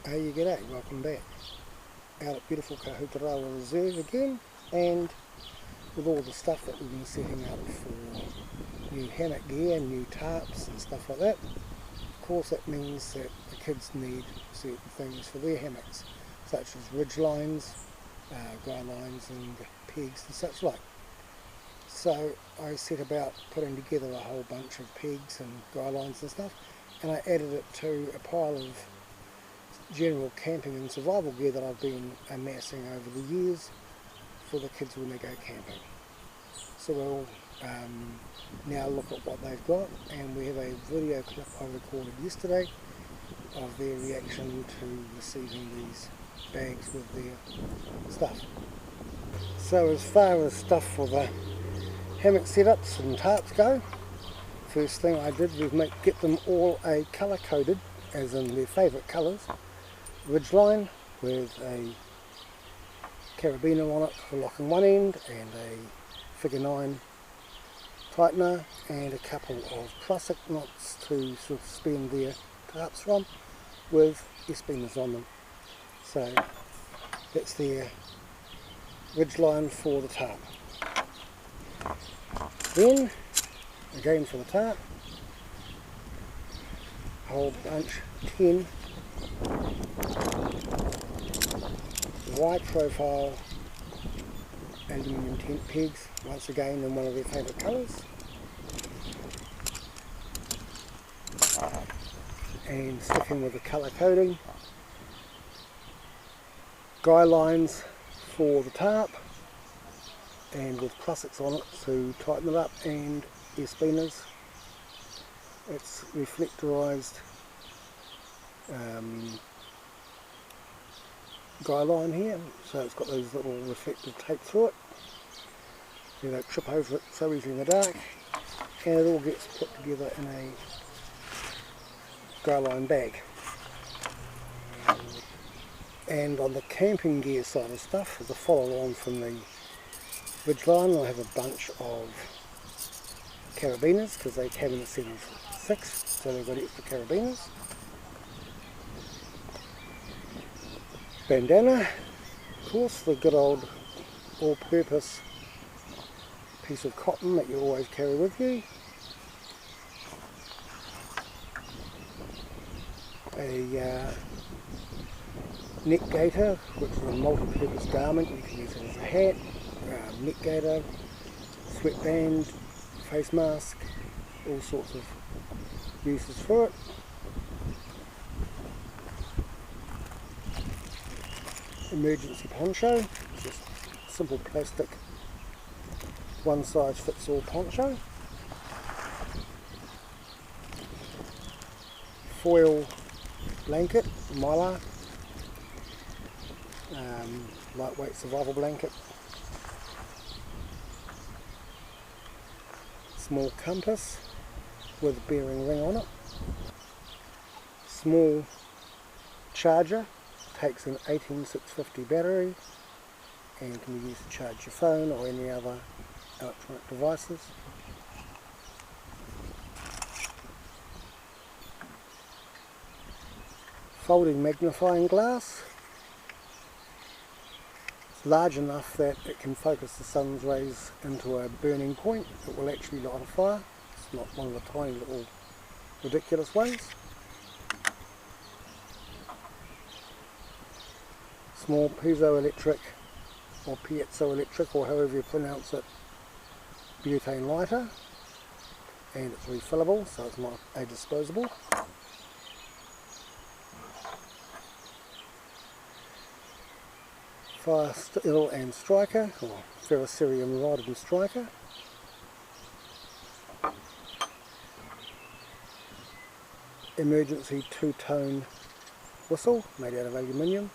Hey, you g'day, welcome back. Out at beautiful Kahutarawa Reserve again, and with all the stuff that we've been setting up for new hammock gear, new tarps and stuff like that. Of course that means that the kids need certain things for their hammocks, such as ridge lines, guy lines and pegs and such like. So I set about putting together a whole bunch of pegs and guy lines and stuff, and I added it to a pile of general camping and survival gear that I've been amassing over the years for the kids when they go camping. So we'll now look at what they've got, and we have a video clip I recorded yesterday of their reaction to receiving these bags with their stuff. So as far as stuff for the hammock setups and tarps go, first thing I did was get them all colour coded, as in their favourite colours. Ridgeline with a carabiner on it for locking one end, and a figure 9 tightener, and a couple of prussic knots to suspend their tarps from, with S-beamers on them. So that's their ridgeline for the tarp. Then again for the tarp, a whole bunch, 10 wide profile aluminium tent pegs, once again in one of their favourite colours, and sticking with the colour coding, guy lines for the tarp and with prussics on it to tighten it up, and S-beamers. It's reflectorised guy line here, so it's got those little reflective tape through it so you don't trip over it so easily in the dark, and it all gets put together in a guy line bag. And on the camping gear side of stuff, as a follow on from the ridgeline, I have a bunch of carabiners, because they came in a set of 6, so they've got extra carabiners. Bandana, of course, the good old all-purpose piece of cotton that you always carry with you. A neck gaiter, which is a multi-purpose garment. You can use it as a hat, neck gaiter, sweatband, face mask, all sorts of uses for it. Emergency poncho, just simple plastic one size fits all poncho. Foil blanket, mylar, lightweight survival blanket. Small compass with a bearing ring on it. Small charger, takes an 18650 battery and can be used to charge your phone or any other electronic devices. Folding magnifying glass. It's large enough that it can focus the sun's rays into a burning point. It will actually light a fire. It's not one of the tiny little ridiculous ones. Small piezoelectric or piezoelectric, or however you pronounce it, butane lighter, and it's refillable, so it's not a disposable. Fire steel and striker, or ferrocerium rod and striker. Emergency 2-tone whistle made out of aluminium.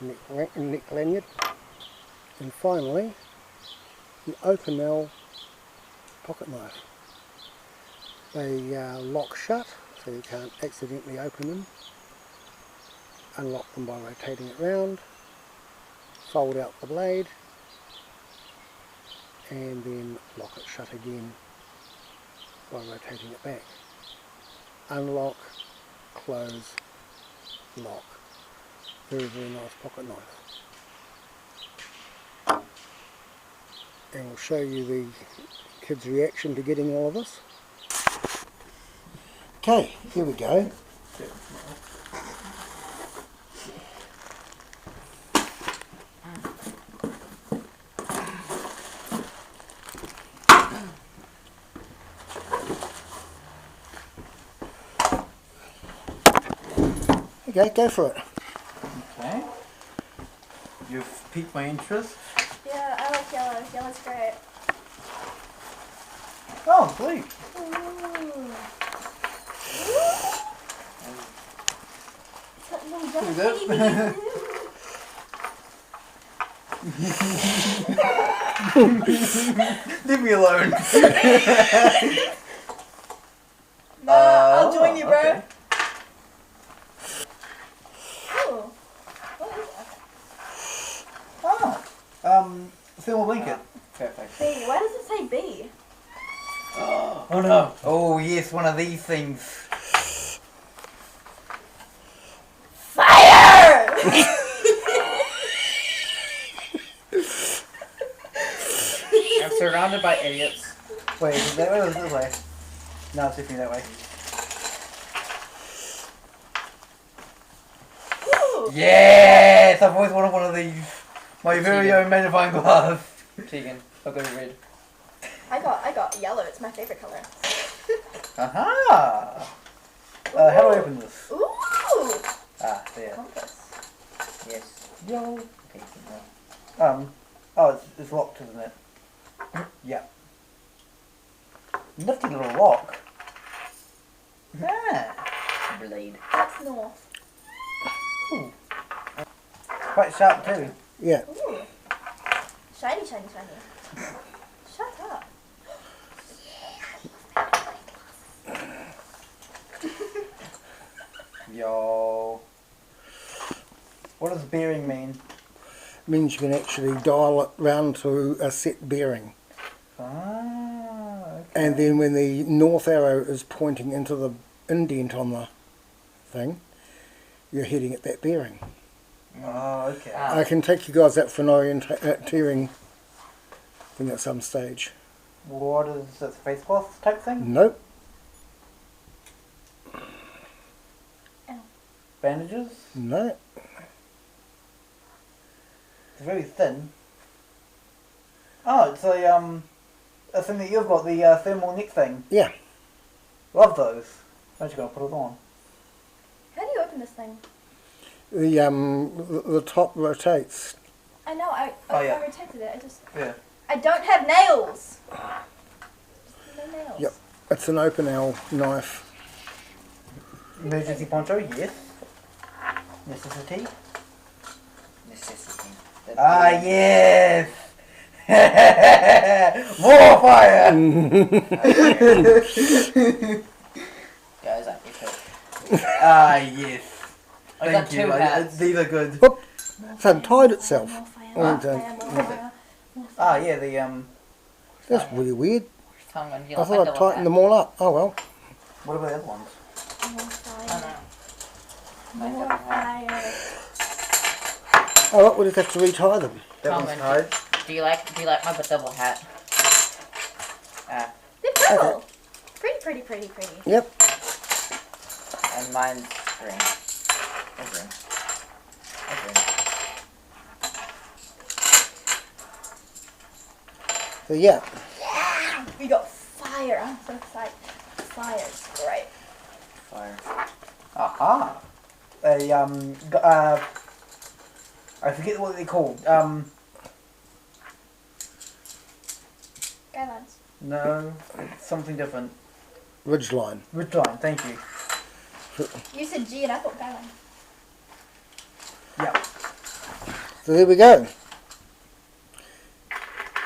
Neck lanyard, and finally an Opinel pocket knife. They lock shut, so you can't accidentally open them. Unlock them by rotating it round, fold out the blade, and then lock it shut again by rotating it back. Unlock, close, lock. Very, very nice pocket knife. And we'll show you the kids' reaction to getting all of this. Okay, here we go. Okay, go for it. Okay. You've piqued my interest. Yeah, I like yellow. Yellow's great. Oh, sweet. Ooh. Leave me alone. No, I'll join you, bro. Okay. Ooh. What is that? Oh, thermal blanket. Perfect. B. Why does it say B? Oh no. Oh yes, one of these things. Fire! I'm surrounded by idiots. Wait, is it that way or is it this way? No, it's definitely that way. Ooh. Yes! I've always wanted one of these. My very own magnifying glass. Tegan, look at red. I got yellow. It's my favorite color. Aha! How do I open this? Ooh. Ah, there. Compass. Yes. Yo. Okay, no. Oh, it's locked, isn't it? Yeah. Nifty little lock. Ah. Blade. That's north. Ooh. Quite sharp too. Yeah. Ooh. Shiny, shiny, shiny. Shut up. Yo. What does bearing mean? Means you can actually dial it round to a set bearing. Ah, okay. And then when the north arrow is pointing into the indent on the thing, you're heading at that bearing. Oh, okay. I can take you guys out for an orienteering thing at some stage. What is this, face cloth type thing? Nope. Bandages? No. It's very thin. Oh, it's a thing that you've got, the thermal neck thing. Yeah. Love those. I'm just gonna put it on. How do you open this thing? The top rotates. I know. I rotated it. Yeah. I don't have nails. No nails. Yep. It's an open L knife. Emergency poncho, yes. Necessity. Necessity. Ah, yes! More fire! Guys, I'm epic. Ah, yes. I got Thank two you. hats. These are good. Whoop. So it tied itself. More fire, Oh, more it, fire, more fire, more fire. Ah, yeah, the That's really weird. Tongue and I thought I'd tighten them all up. Oh well. what about the other ones? More I fire. know. More fire. Oh well, we'll just have to retie them. That Tongue one's and tied. Do you like my double hat? They're purple. Pretty, pretty, pretty, pretty. Yep. And mine's green. Or green. Or green. So yeah. Yeah! We got fire. I'm so excited. Fire's great. Fire. Aha. I forget what they're called. Guidelines. No, it's something different. Ridgeline. Ridgeline, thank you. You said G and I thought guideline. Yeah. So there we go.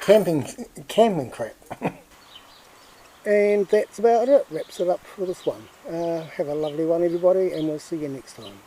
Camping crap. And that's about it. Wraps it up for this one. Have a lovely one, everybody, and we'll see you next time.